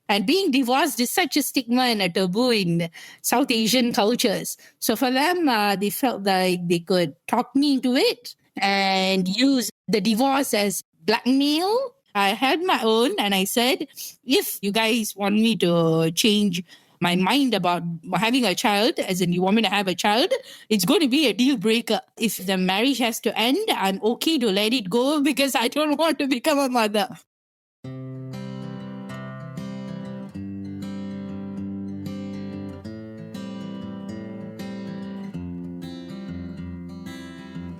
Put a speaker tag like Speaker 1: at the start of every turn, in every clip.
Speaker 1: And being divorced is such a stigma and a taboo in South Asian cultures. So for them, they felt like they could talk me into it and use the divorce as blackmail. I had my own and I said, if you guys want me to change my mind about having a child, as in you want me to have a child, it's going to be a deal breaker. If the marriage has to end, I'm okay to let it go because I don't want to become a mother.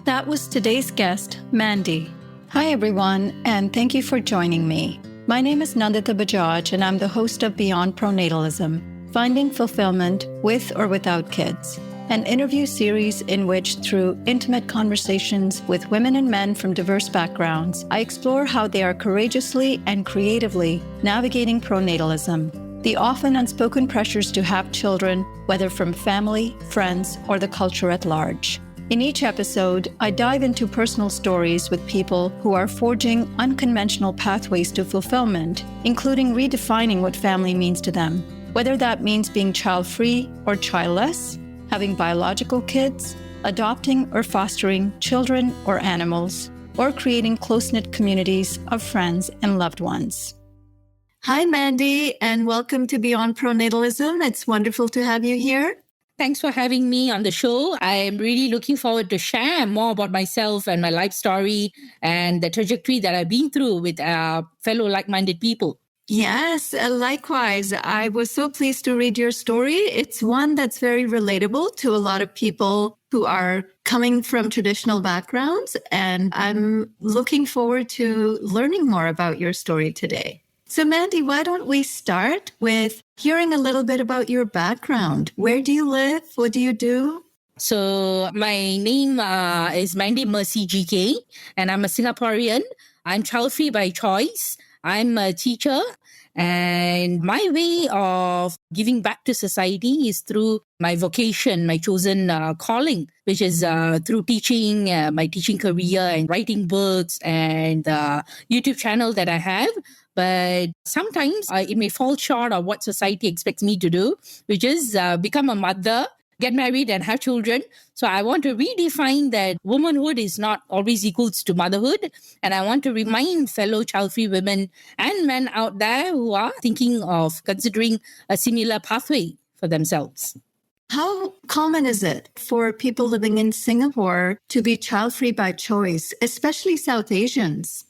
Speaker 2: That was today's guest, Mandy. Hi, everyone, and thank you for joining me. My name is Nandita Bajaj, and I'm the host of Beyond Pronatalism, Finding Fulfillment with or Without Kids, an interview series in which, through intimate conversations with women and men from diverse backgrounds, I explore how they are courageously and creatively navigating pronatalism, the often unspoken pressures to have children, whether from family, friends, or the culture at large. In each episode, I dive into personal stories with people who are forging unconventional pathways to fulfillment, including redefining what family means to them, whether that means being child-free or childless, having biological kids, adopting or fostering children or animals, or creating close-knit communities of friends and loved ones. Hi, Mandy, and welcome to Beyond Pronatalism. It's wonderful to have you here.
Speaker 1: Thanks for having me on the show. I am really looking forward to share more about myself and my life story and the trajectory that I've been through with fellow like-minded people.
Speaker 2: Yes, likewise. I was so pleased to read your story. It's one that's very relatable to a lot of people who are coming from traditional backgrounds, and I'm looking forward to learning more about your story today. So, Mandy, why don't we start with hearing a little bit about your background? Where do you live? What do you do?
Speaker 1: So, my name is Mandy Mercy GK, and I'm a Singaporean. I'm child-free by choice. I'm a teacher, and my way of giving back to society is through my vocation, my chosen calling, which is through teaching, my teaching career and writing books and the YouTube channel that I have. But sometimes it may fall short of what society expects me to do, which is become a mother, get married and have children. So I want to redefine that womanhood is not always equals to motherhood. And I want to remind fellow child-free women and men out there who are thinking of considering a similar pathway for themselves.
Speaker 2: How common is it for people living in Singapore to be child-free by choice, especially South Asians?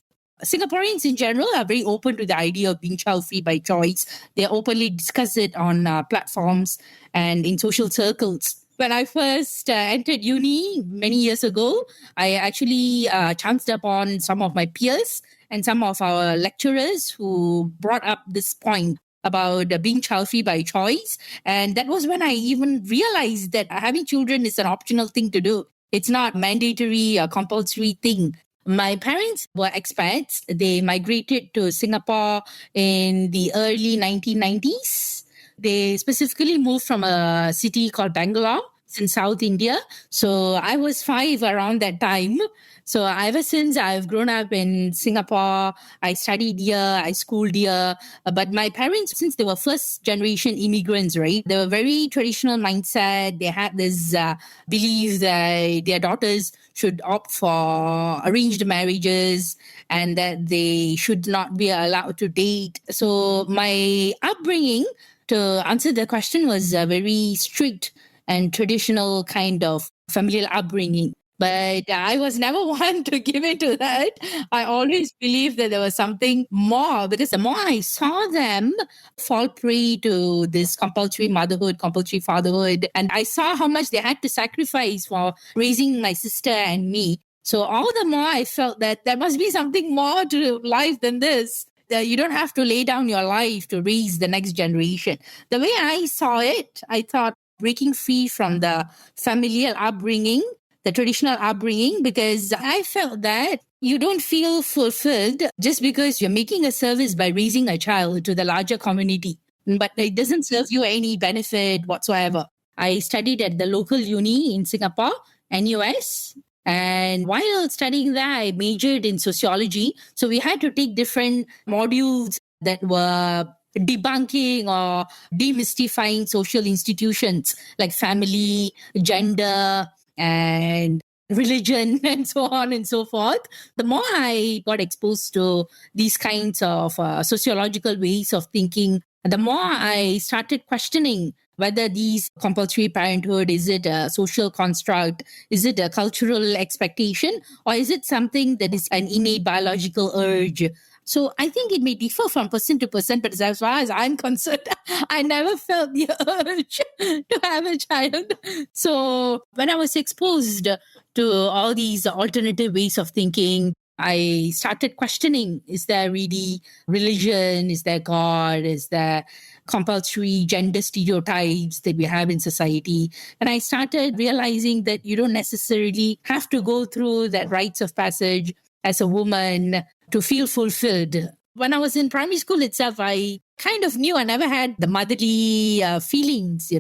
Speaker 1: Singaporeans in general are very open to the idea of being child-free by choice. They openly discuss it on platforms and in social circles. When I first entered uni many years ago, I actually chanced upon some of my peers and some of our lecturers who brought up this point about being child-free by choice. And that was when I even realized that having children is an optional thing to do. It's not mandatory or compulsory thing. My parents were expats. They migrated to Singapore in the early 1990s. They specifically moved from a city called Bangalore. It's in South India. So I was 5 around that time. So ever since I've grown up in Singapore, I studied here, I schooled here. But my parents, since they were first generation immigrants, right, they were very traditional mindset. They had this belief that their daughters should opt for arranged marriages and that they should not be allowed to date. So my upbringing, to answer the question, was a very strict and traditional kind of familial upbringing. But I was never one to give in to that. I always believed that there was something more, because the more I saw them fall prey to this compulsory motherhood, compulsory fatherhood, and I saw how much they had to sacrifice for raising my sister and me. So all the more I felt that there must be something more to life than this. That you don't have to lay down your life to raise the next generation. The way I saw it, I thought breaking free from the familial upbringing, the traditional upbringing, because I felt that you don't feel fulfilled just because you're making a service by raising a child to the larger community, but it doesn't serve you any benefit whatsoever. I studied at the local uni in Singapore, NUS, and while studying there, I majored in sociology. So we had to take different modules that were debunking or demystifying social institutions like family, gender, and religion, and so on and so forth. The more I got exposed to these kinds of sociological ways of thinking, the more I started questioning whether these compulsory parenthood, is it a social construct, is it a cultural expectation, or is it something that is an innate biological urge? So I think it may differ from person to person, but as far as I'm concerned, I never felt the urge to have a child. So when I was exposed to all these alternative ways of thinking, I started questioning, is there really religion? Is there God? Is there compulsory gender stereotypes that we have in society? And I started realizing that you don't necessarily have to go through that rites of passage as a woman to feel fulfilled. When I was in primary school itself, I kind of knew I never had the motherly feelings,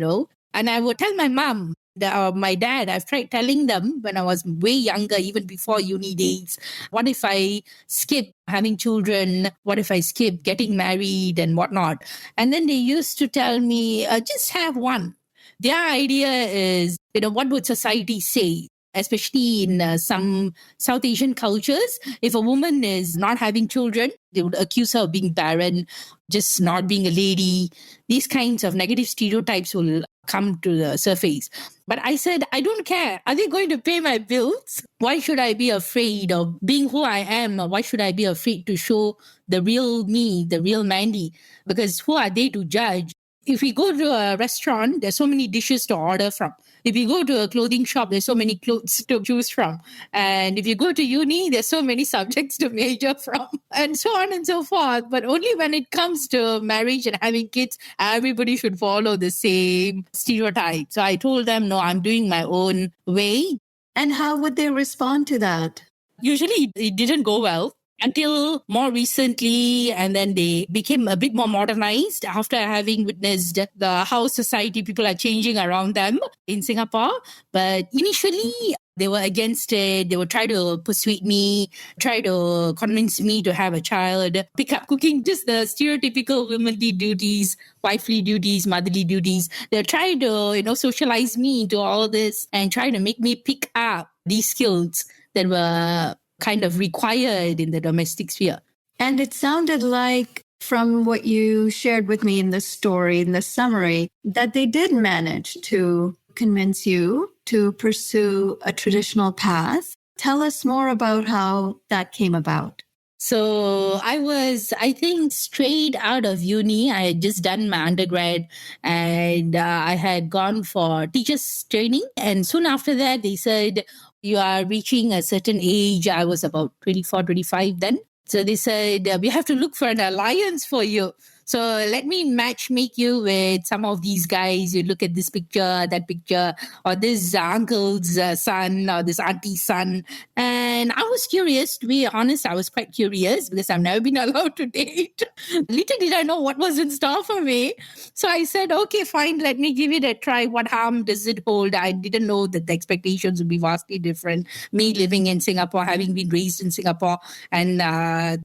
Speaker 1: and I would tell my mom, my dad, I've tried telling them when I was way younger, even before uni days, what if I skip having children? What if I skip getting married and whatnot? And then they used to tell me, just have one. Their idea is, what would society say? Especially in some South Asian cultures, if a woman is not having children, they would accuse her of being barren, just not being a lady. These kinds of negative stereotypes will come to the surface. But I said, I don't care. Are they going to pay my bills? Why should I be afraid of being who I am? Why should I be afraid to show the real me, the real Mandy? Because who are they to judge? If we go to a restaurant, there's so many dishes to order from. If you go to a clothing shop, there's so many clothes to choose from. And if you go to uni, there's so many subjects to major from, and so on and so forth. But only when it comes to marriage and having kids, everybody should follow the same stereotype. So I told them, no, I'm doing my own way.
Speaker 2: And how would they respond to that?
Speaker 1: Usually it didn't go well until more recently, and then they became a bit more modernized after having witnessed how society, people are changing around them in Singapore. But initially, they were against it. They would try to persuade me, try to convince me to have a child, pick up cooking, just the stereotypical womanly duties, wifely duties, motherly duties. They're trying to, socialize me into all this and try to make me pick up these skills that were kind of required in the domestic sphere.
Speaker 2: And it sounded like, from what you shared with me in the story, in the summary, that they did manage to convince you to pursue a traditional path. Tell us more about how that came about.
Speaker 1: So I was, I think, straight out of uni. I had just done my undergrad, and I had gone for teachers training. And soon after that, they said, you are reaching a certain age. I was about 24, 25 then. So they said, we have to look for an alliance for you. So let me make you with some of these guys. You look at this picture, that picture, or this uncle's son, or this auntie's son. And I was curious, to be honest, I was quite curious because I've never been allowed to date. Little did I know what was in store for me. So I said, okay, fine, let me give it a try. What harm does it hold? I didn't know that the expectations would be vastly different. Me living in Singapore, having been raised in Singapore, and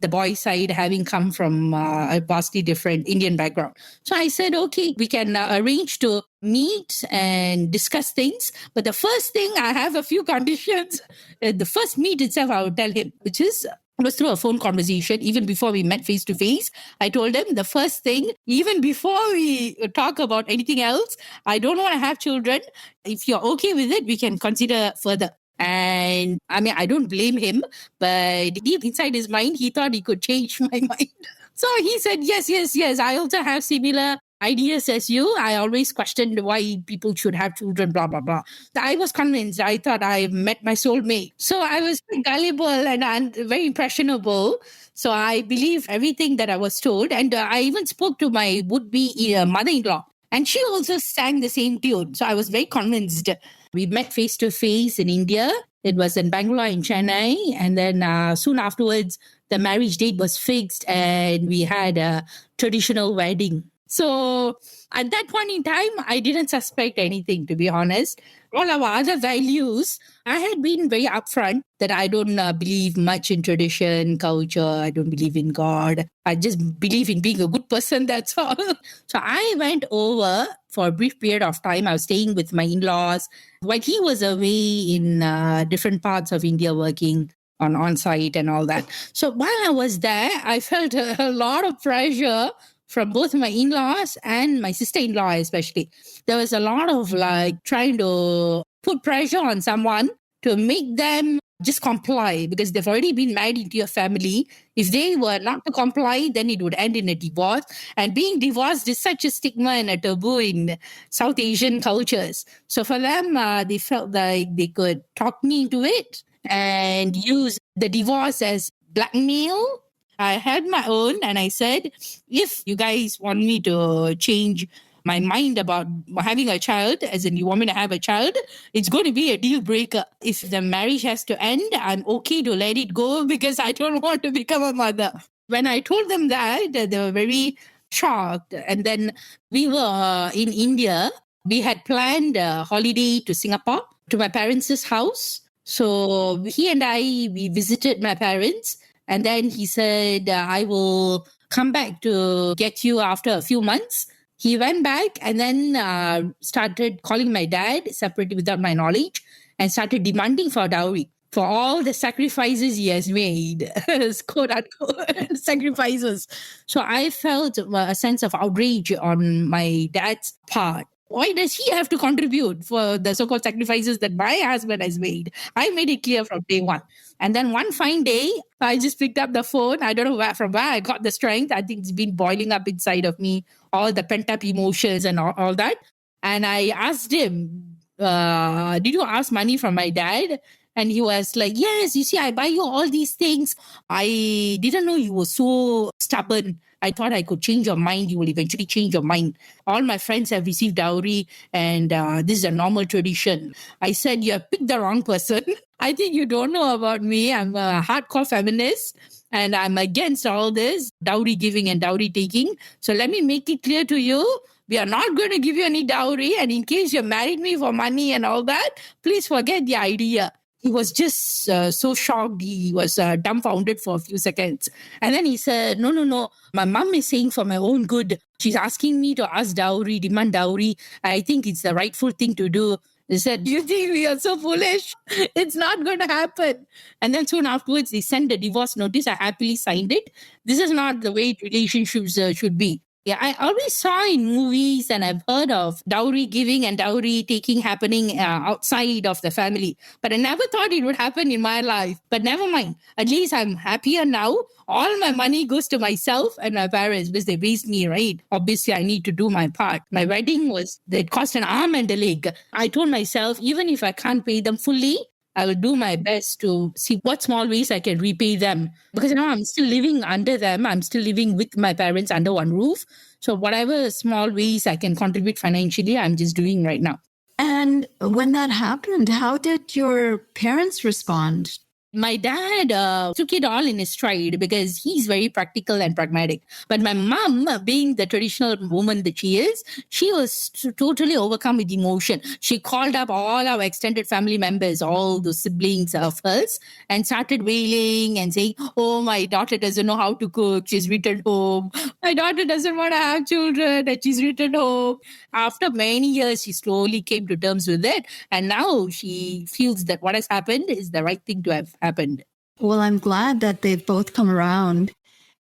Speaker 1: the boy side having come from a vastly different Indian background. So I said, okay, we can arrange to meet and discuss things. But the first thing, I have a few conditions. The first meet itself, I would tell him, which is, it was through a phone conversation. Even before we met face to face, I told him the first thing, even before we talk about anything else, I don't want to have children. If you're okay with it, we can consider further. And I mean, I don't blame him, but deep inside his mind, he thought he could change my mind. So he said, yes. I also have similar ideas as you. I always questioned why people should have children, blah, blah, blah. I was convinced. I thought I met my soulmate. So I was gullible and very impressionable. So I believed everything that I was told. And I even spoke to my would-be mother-in-law. And she also sang the same tune. So I was very convinced. We met face to face in India. It was in Bangalore, in Chennai. And then soon afterwards, the marriage date was fixed and we had a traditional wedding. So at that point in time, I didn't suspect anything, to be honest. All our other values, I had been very upfront that I don't believe much in tradition, culture. I don't believe in God. I just believe in being a good person. That's all. So I went over for a brief period of time. I was staying with my in-laws while he was away in different parts of India working on site and all that. So while I was there, I felt a lot of pressure from both my in-laws and my sister-in-law especially. There was a lot of like trying to put pressure on someone to make them just comply because they've already been married into your family. If they were not to comply, then it would end in a divorce. And being divorced is such a stigma and a taboo in South Asian cultures. So for them, they felt like they could talk me into it and use the divorce as blackmail. I had my own and I said, if you guys want me to change my mind about having a child, as in you want me to have a child, it's going to be a deal breaker. If the marriage has to end, I'm okay to let it go because I don't want to become a mother. When I told them that, they were very shocked. And then we were in India. We had planned a holiday to Singapore, to my parents' house. So he and we visited my parents. And then he said, I will come back to get you after a few months. He went back and then started calling my dad separately without my knowledge and started demanding for dowry for all the sacrifices he has made, quote unquote, sacrifices. So I felt a sense of outrage on my dad's part. Why does he have to contribute for the so-called sacrifices that my husband has made? I made it clear from day one. And then one fine day, I just picked up the phone. I don't know from where I got the strength. I think it's been boiling up inside of me, all the pent-up emotions and all that. And I asked him, did you ask money from my dad? And he was like, yes, you see, I buy you all these things. I didn't know you were so stubborn. I thought I could change your mind. You will eventually change your mind. All my friends have received dowry and this is a normal tradition. I said, you have picked the wrong person. I think you don't know about me. I'm a hardcore feminist and I'm against all this dowry giving and dowry taking. So let me make it clear to you. We are not going to give you any dowry. And in case you married me for money and all that, please forget the idea. He was just so shocked. He was dumbfounded for a few seconds. And then he said, no. My mom is saying for my own good. She's asking me to ask dowry, demand dowry. I think it's the rightful thing to do. They said, do you think we are so foolish? It's not going to happen. And then soon afterwards, they sent the divorce notice. I happily signed it. This is not the way relationships should be. Yeah, I always saw in movies and I've heard of dowry giving and dowry taking happening outside of the family. But I never thought it would happen in my life. But never mind. At least I'm happier now. All my money goes to myself and my parents because they raised me, right? Obviously, I need to do my part. My wedding it cost an arm and a leg. I told myself, even if I can't pay them fully, I will do my best to see what small ways I can repay them. Because now I'm still living under them. I'm still living with my parents under one roof. So whatever small ways I can contribute financially, I'm just doing right now.
Speaker 2: And when that happened, how did your parents respond?
Speaker 1: My dad took it all in his stride because he's very practical and pragmatic. But my mom, being the traditional woman that she is, she was totally overcome with emotion. She called up all our extended family members, all the siblings of hers, and started wailing and saying, oh, my daughter doesn't know how to cook. She's returned home. My daughter doesn't want to have children and she's returned home. After many years, she slowly came to terms with it. And now she feels that what has happened is the right thing to have happened.
Speaker 2: Well, I'm glad that they've both come around.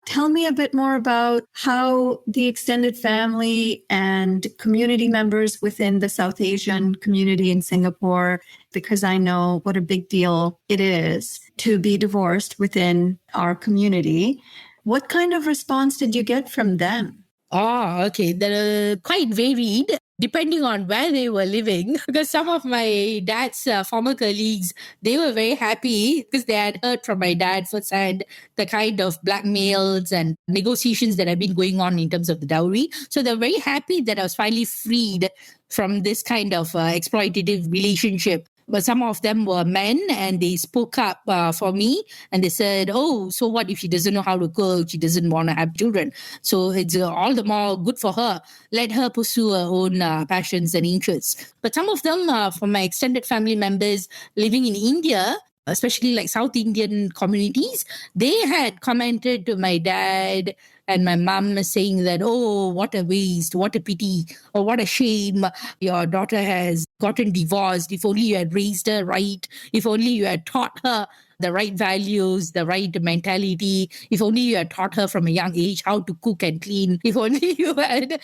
Speaker 2: Tell me a bit more about how the extended family and community members within the South Asian community in Singapore, because I know what a big deal it is to be divorced within our community. What kind of response did you get from them?
Speaker 1: Oh, okay. They're quite varied depending on where they were living. Because some of my dad's former colleagues, they were very happy because they had heard from my dad firsthand the kind of blackmails and negotiations that have been going on in terms of the dowry. So they're very happy that I was finally freed from this kind of exploitative relationship But some of them were men, and they spoke up for me, and they said, oh, so what if she doesn't know how to cook? She doesn't want to have children. So it's all the more good for her. Let her pursue her own passions and interests. But some of them, from my extended family members living in India, especially like South Indian communities, they had commented to my dad and my mom saying that, oh, what a waste, what a pity, or what a shame. Your daughter has gotten divorced. If only you had raised her right. If only you had taught her the right values, the right mentality. If only you had taught her from a young age how to cook and clean. If only you had,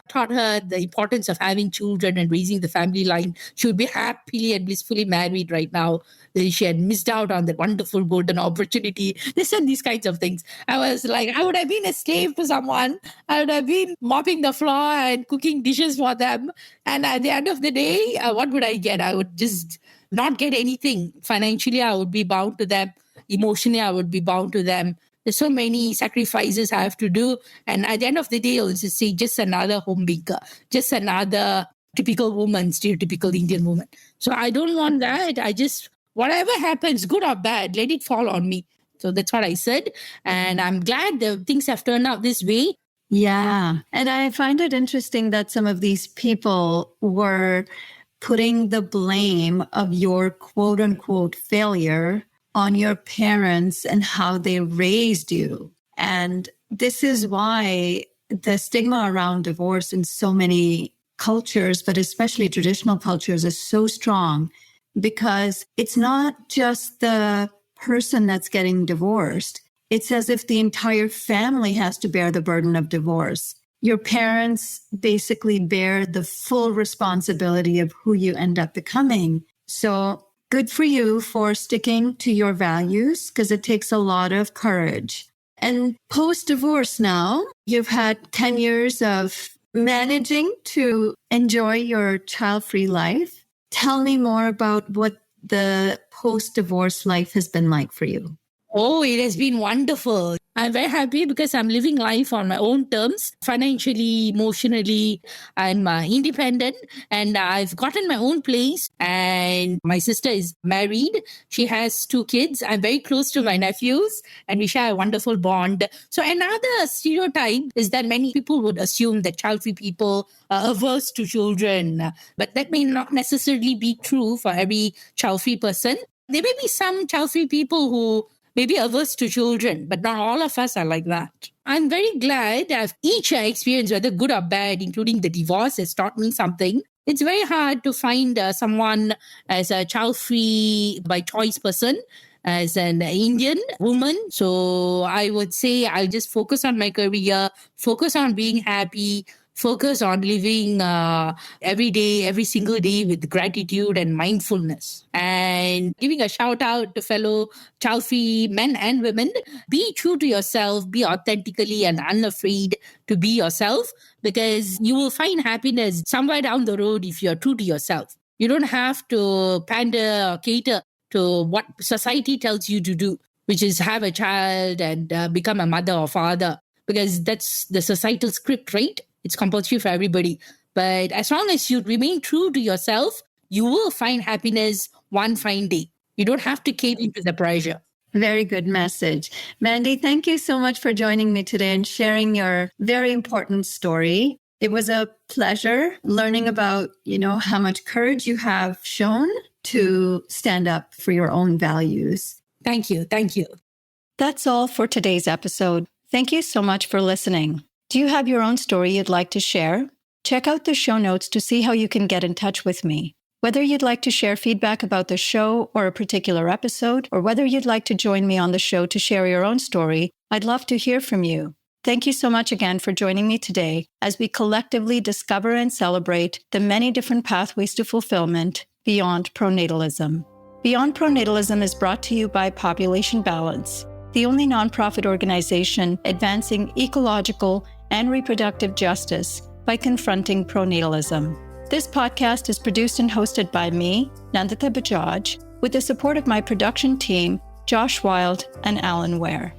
Speaker 1: taught her the importance of having children and raising the family line, she would be happily and blissfully married right now. She had missed out on that wonderful golden opportunity. They said these kinds of things. I was like, I would have been a slave to someone. I would have been mopping the floor and cooking dishes for them. And at the end of the day, what would I get? I would just not get anything. Financially, I would be bound to them. Emotionally, I would be bound to them. There's so many sacrifices I have to do. And at the end of the day, I'll just say, just another homemaker, just another typical woman, stereotypical Indian woman. So I don't want that. I just, whatever happens, good or bad, let it fall on me. So that's what I said. And I'm glad the things have turned out this way.
Speaker 2: Yeah. And I find it interesting that some of these people were putting the blame of your quote unquote failure on your parents and how they raised you. And this is why the stigma around divorce in so many cultures, but especially traditional cultures, is so strong, because it's not just the person that's getting divorced. It's as if the entire family has to bear the burden of divorce. Your parents basically bear the full responsibility of who you end up becoming. So good for you for sticking to your values, because it takes a lot of courage. And post-divorce now, you've had 10 years of managing to enjoy your child-free life. Tell me more about what the post-divorce life has been like for you.
Speaker 1: Oh, it has been wonderful. I'm very happy because I'm living life on my own terms, financially, emotionally. I'm independent, and I've gotten my own place. And my sister is married. She has 2 kids. I'm very close to my nephews, and we share a wonderful bond. So another stereotype is that many people would assume that child-free people are averse to children. But that may not necessarily be true for every child-free person. There may be some child-free people who maybe averse to children, but not all of us are like that. I'm very glad that each experience, whether good or bad, including the divorce, has taught me something. It's very hard to find someone as a child-free by choice person, as an Indian woman. So I would say I'll just focus on my career, focus on being happy, focus on living every day, every single day with gratitude and mindfulness. And giving a shout out to fellow child-free men and women, be true to yourself, be authentically and unafraid to be yourself, because you will find happiness somewhere down the road if you're true to yourself. You don't have to pander or cater to what society tells you to do, which is have a child and become a mother or father, because that's the societal script, right? It's compulsory for everybody. But as long as you remain true to yourself, you will find happiness one fine day. You don't have to cave into the pressure.
Speaker 2: Very good message. Mandy, thank you so much for joining me today and sharing your very important story. It was a pleasure learning about, how much courage you have shown to stand up for your own values.
Speaker 1: Thank you. Thank you.
Speaker 2: That's all for today's episode. Thank you so much for listening. Do you have your own story you'd like to share? Check out the show notes to see how you can get in touch with me. Whether you'd like to share feedback about the show or a particular episode, or whether you'd like to join me on the show to share your own story, I'd love to hear from you. Thank you so much again for joining me today as we collectively discover and celebrate the many different pathways to fulfillment beyond pronatalism. Beyond Pronatalism is brought to you by Population Balance, the only nonprofit organization advancing ecological and reproductive justice by confronting pronatalism. This podcast is produced and hosted by me, Nandita Bajaj, with the support of my production team, Josh Wild and Alan Ware.